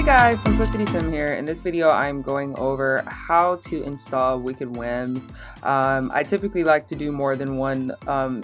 guys, Simplicity Sim here. In this video, I'm going over how to install Wicked Whims. I typically like to do more than one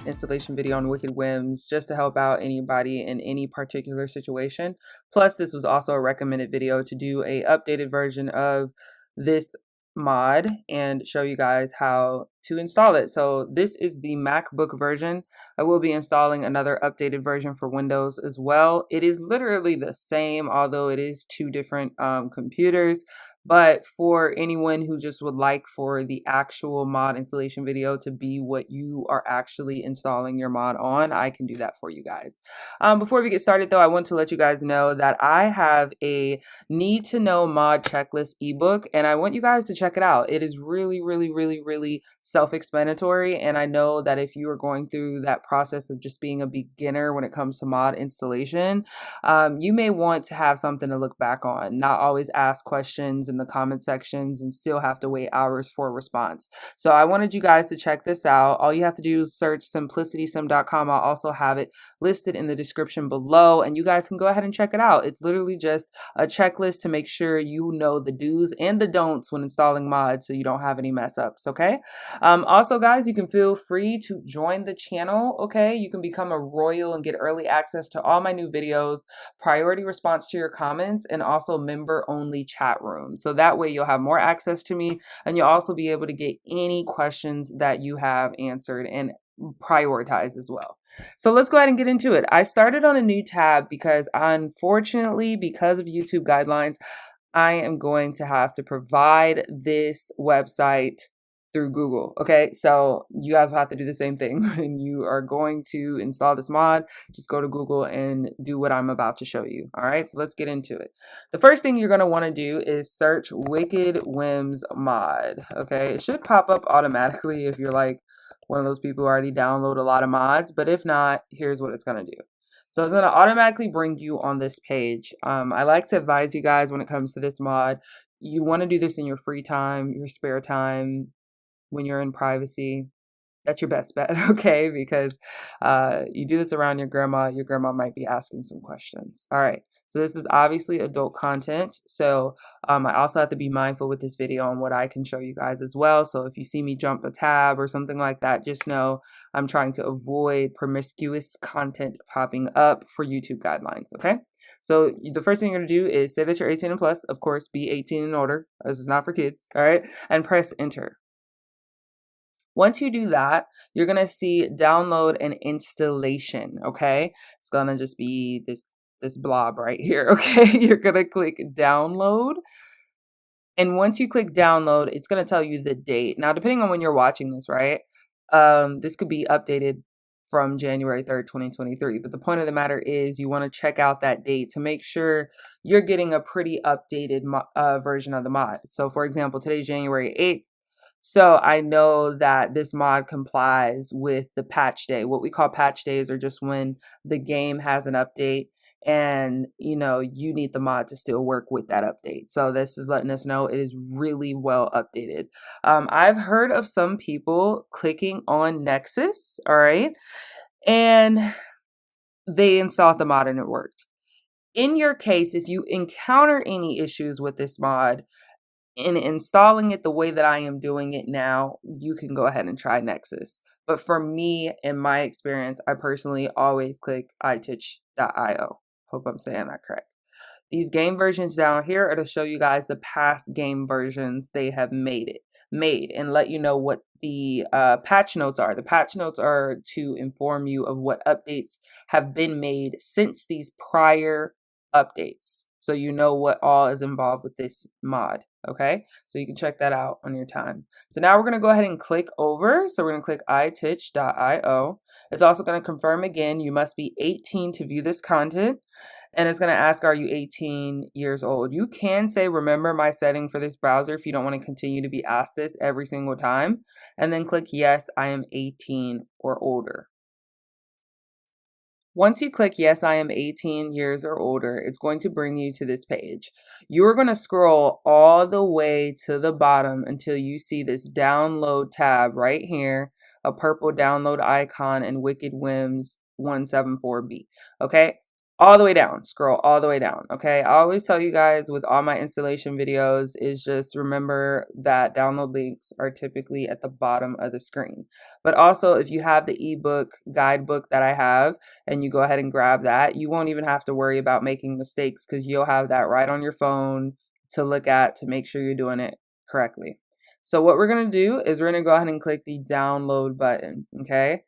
installation video on Wicked Whims just to help out anybody in any particular situation. Plus, this was also a recommended video to do a updated version of this mod and show you guys how to install it. So this is the MacBook version. I will be installing another updated version for Windows as well. It is literally the same, although it is two different computers. But for anyone who just would like for the actual mod installation video to be what you are actually installing your mod on, I can do that for you guys. Before we get started though, I want to let you guys know that I have a need to know mod checklist ebook, and I want you guys to check it out. It is really self-explanatory, and I know that if you are going through that process of just being a beginner when it comes to mod installation, you may want to have something to look back on, not always ask questions in the comment sections and still have to wait hours for a response. So I wanted you guys to check this out. All you have to do is search simplicitysim.com. I'll also have it listed in the description below, and you guys can go ahead and check it out. It's literally just a checklist to make sure you know the do's and the don'ts when installing mods so you don't have any mess ups, okay? Also, guys, you can feel free to join the channel, okay? You can become a royal and get early access to all my new videos, priority response to your comments, and also member-only chat rooms. So that way you'll have more access to me, and you'll also be able to get any questions that you have answered and prioritize as well. So let's go ahead and get into it. I started on a new tab because unfortunately, because of YouTube guidelines, I am going to have to provide this website through Google. Okay, so you guys will have to do the same thing when you are going to install this mod. Just go to Google and do what I'm about to show you. All right, so let's get into it. The first thing you're going to want to do is search Wicked Whims mod. Okay, it should pop up automatically if you're like one of those people who already download a lot of mods, but if not, here's what it's going to do. So it's going to automatically bring you on this page. I like to advise you guys when it comes to this mod, you want to do this in your free time, your spare time, when you're in privacy. That's your best bet, okay? Because you do this around your grandma might be asking some questions. All right, so this is obviously adult content. So I also have to be mindful with this video on what I can show you guys as well. So if you see me jump a tab or something like that, just know I'm trying to avoid promiscuous content popping up for YouTube guidelines, okay? So the first thing you're gonna do is say that you're 18 and plus, of course, be 18 and older. This is not for kids, all right? And press enter. Once you do that, you're going to see download and installation, okay? It's going to just be this blob right here, okay? You're going to click download. And once you click download, it's going to tell you the date. Now, depending on when you're watching this, right? This could be updated from January 3rd, 2023. But the point of the matter is you want to check out that date to make sure you're getting a pretty updated version of the mod. So, for example, today's January 8th. So I know that this mod complies with the patch day. What we call patch days are just when the game has an update and, you know, you need the mod to still work with that update. So this is letting us know it is really well updated. I've heard of some people clicking on Nexus, all right, and they installed the mod and it worked. In your case, if you encounter any issues with this mod, in installing it the way that I am doing it now, you can go ahead and try Nexus. But for me, in my experience, I personally always click ititch.io. Hope I'm saying that correct. These game versions down here are to show you guys the past game versions they have made and let you know what the patch notes are. The patch notes are to inform you of what updates have been made since these prior updates, so you know what all is involved with this mod. Okay, so you can check that out on your time. So now we're going to go ahead and click over. So we're going to click ititch.io. It's also going to confirm again, you must be 18 to view this content. And it's going to ask, are you 18 years old? You can say, remember my setting for this browser if you don't want to continue to be asked this every single time. And then click, yes, I am 18 or older. Once you click, yes, I am 18 years or older, it's going to bring you to this page. You're going to scroll all the way to the bottom until you see this download tab right here, a purple download icon and Wicked Whims 174B. Okay, all the way down, scroll all the way down. Okay, I always tell you guys with all my installation videos is just remember that download links are typically at the bottom of the screen. But also, if you have the ebook guidebook that I have and you go ahead and grab that, you won't even have to worry about making mistakes because you'll have that right on your phone to look at to make sure you're doing it correctly. So what we're going to do is we're going to go ahead and click the download button. Okay,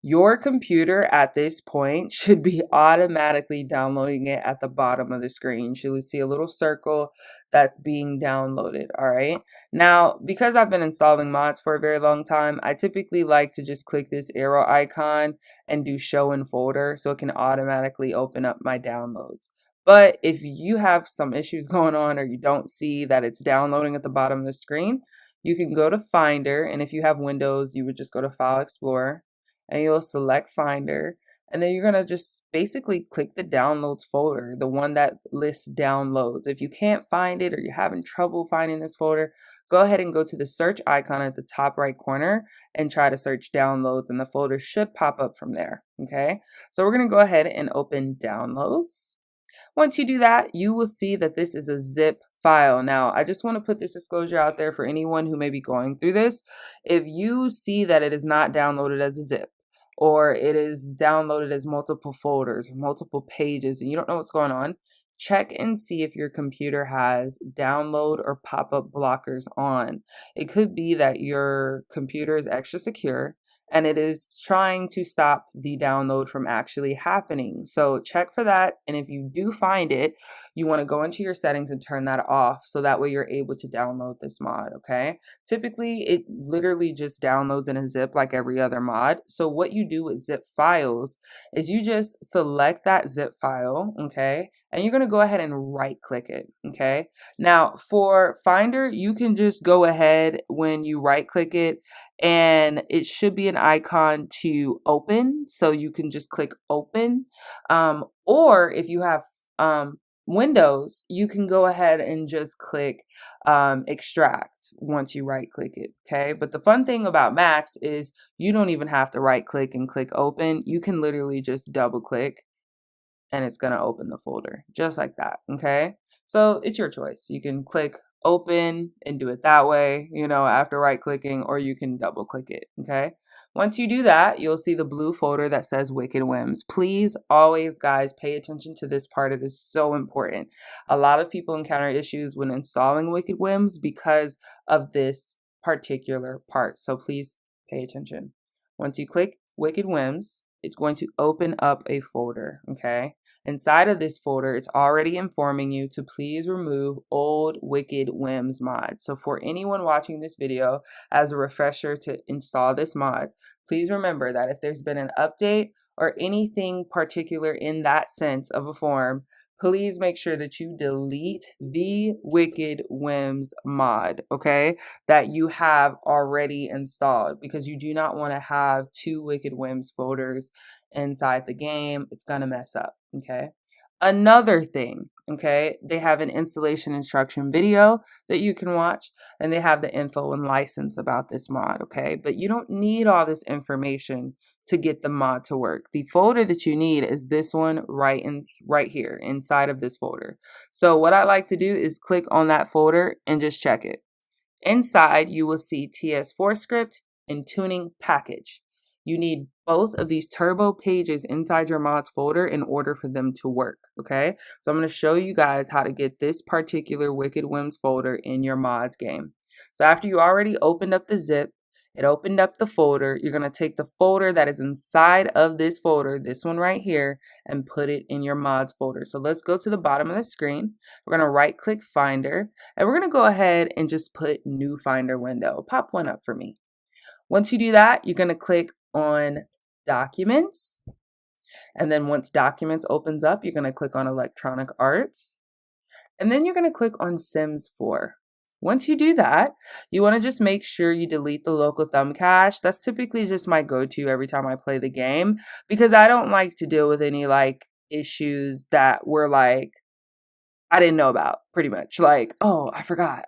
your computer at this point should be automatically downloading it at the bottom of the screen. You should see a little circle that's being downloaded. All right. Now, because I've been installing mods for a very long time, I typically like to just click this arrow icon and do show in folder so it can automatically open up my downloads. But if you have some issues going on or you don't see that it's downloading at the bottom of the screen, you can go to Finder. And if you have Windows, you would just go to File Explorer and you'll select Finder, and then you're going to just basically click the downloads folder, the one that lists downloads. If you can't find it or you're having trouble finding this folder, go ahead and go to the search icon at the top right corner and try to search downloads, and the folder should pop up from there. Okay, so we're going to go ahead and open downloads. Once you do that, you will see that this is a zip file. Now, I just want to put this disclosure out there for anyone who may be going through this. If you see that it is not downloaded as a zip, or it is downloaded as multiple folders or multiple pages and you don't know what's going on, check and see if your computer has download or pop-up blockers on. It could be that your computer is extra secure and it is trying to stop the download from actually happening. So check for that. And if you do find it, you want to go into your settings and turn that off so that way you're able to download this mod, okay? Typically, it literally just downloads in a zip like every other mod. So what you do with zip files is you just select that zip file, okay? And you're going to go ahead and right click it, okay? Now, for Finder, you can just go ahead when you right click it and it should be an icon to open. So you can just click open. Or if you have Windows, you can go ahead and just click extract once you right click it. Okay. But the fun thing about Macs is you don't even have to right click and click open. You can literally just double click and it's going to open the folder just like that. Okay. So it's your choice. You can click open and do it that way, you know, after right clicking, or you can double click it. Okay. Once you do that, you'll see the blue folder that says Wicked Whims. Please always, guys, pay attention to this part. It is so important. A lot of people encounter issues when installing Wicked Whims because of this particular part. So please pay attention. Once you click Wicked Whims, it's going to open up a folder, okay? Inside of this folder, it's already informing you to please remove old Wicked Whims mod. So for anyone watching this video, as a refresher to install this mod, please remember that if there's been an update or anything particular in that sense of a form, please make sure that you delete the Wicked Whims mod, okay, that you have already installed, because you do not want to have two Wicked Whims folders inside the game. It's going to mess up, okay? Another thing, okay, they have an installation instruction video that you can watch, and they have the info and license about this mod, okay? But you don't need all this information to get the mod to work. The folder that you need is this one right here inside of this folder. So what I like to do is click on that folder and just check it. Inside, you will see TS4 script and tuning package. You need both of these turbo pages inside your mods folder in order for them to work, okay? So I'm going to show you guys how to get this particular Wicked Whims folder in your mods game. So after you already opened up the zip, it opened up the folder, you're going to take the folder that is inside of this folder, this one right here, and put it in your mods folder. So let's go to the bottom of the screen. We're going to right click Finder, and we're going to go ahead and just put new Finder window. Pop one up for me. Once you do that, you're going to click on Documents. And then once Documents opens up, you're going to click on Electronic Arts. And then you're going to click on Sims 4. Once you do that, you want to just make sure you delete the local thumb cache. That's typically just my go-to every time I play the game, because I don't like to deal with any like issues that were like I didn't know about, pretty much. Like, oh, I forgot.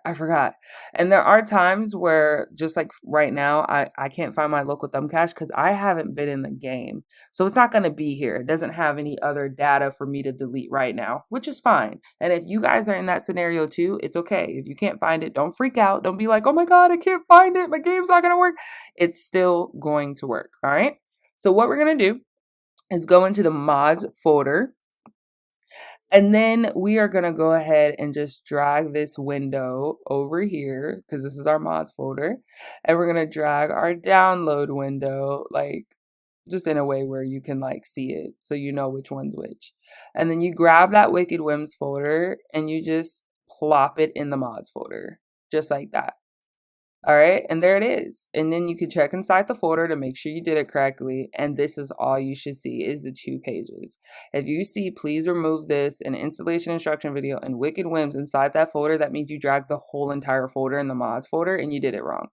And there are times where, just like right now, I can't find my local thumb cache because I haven't been in the game. So it's not going to be here. It doesn't have any other data for me to delete right now, which is fine. And if you guys are in that scenario too, it's okay. If you can't find it, don't freak out. Don't be like, oh my God, I can't find it. My game's not going to work. It's still going to work. All right. So what we're going to do is go into the mods folder. And then we are going to go ahead and just drag this window over here because this is our mods folder. And we're going to drag our download window, like just in a way where you can like see it so you know which one's which. And then you grab that Wicked Whims folder and you just plop it in the mods folder, just like that. All right, and there it is. And then you can check inside the folder to make sure you did it correctly. And this is all you should see is the 2 pages. If you see, please remove this, an installation instruction video, and Wicked Whims inside that folder, that means you dragged the whole entire folder in the mods folder and you did it wrong.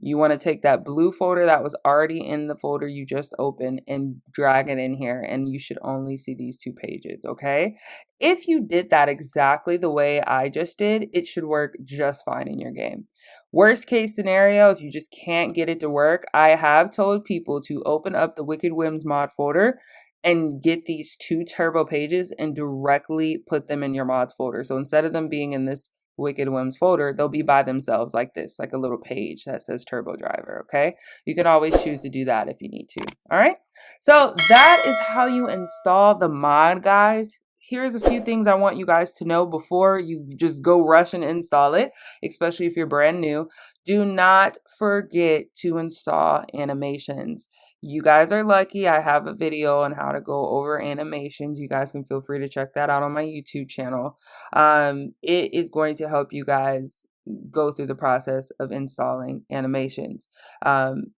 You want to take that blue folder that was already in the folder you just opened and drag it in here, and you should only see these 2 pages, okay? If you did that exactly the way I just did, it should work just fine in your game. Worst case scenario, if you just can't get it to work, I have told people to open up the Wicked Whims mod folder and get these 2 turbo pages and directly put them in your mods folder. So instead of them being in this Wicked Whims folder, they'll be by themselves like this, like a little page that says Turbo Driver, okay? You can always choose to do that if you need to, all right? So that is how you install the mod, guys. Here's a few things I want you guys to know before you just go rush and install it, especially if you're brand new. Do not forget to install animations. You guys are lucky. I have a video on how to go over animations. You guys can feel free to check that out on my YouTube channel. It is going to help you guys go through the process of installing animations.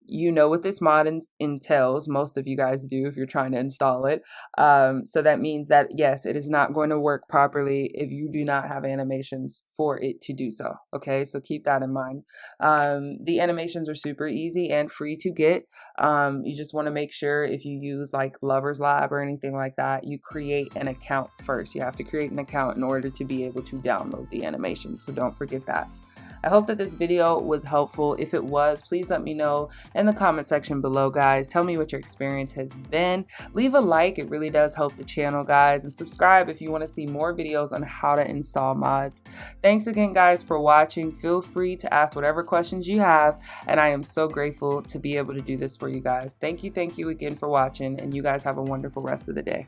You know what this mod entails. Most of you guys do if you're trying to install it. So that means that, yes, it is not going to work properly if you do not have animations for it to do so. Okay, so keep that in mind. The animations are super easy and free to get. You just want to make sure if you use like loverslab or anything like that, you create an account first. You have to create an account in order to be able to download the animation. So don't forget that. I hope that this video was helpful. If it was, please let me know in the comment section below, guys. Tell me what your experience has been. Leave a like. It really does help the channel, guys. And subscribe if you want to see more videos on how to install mods. Thanks again, guys, for watching. Feel free to ask whatever questions you have. And I am so grateful to be able to do this for you guys. Thank you again for watching. And you guys have a wonderful rest of the day.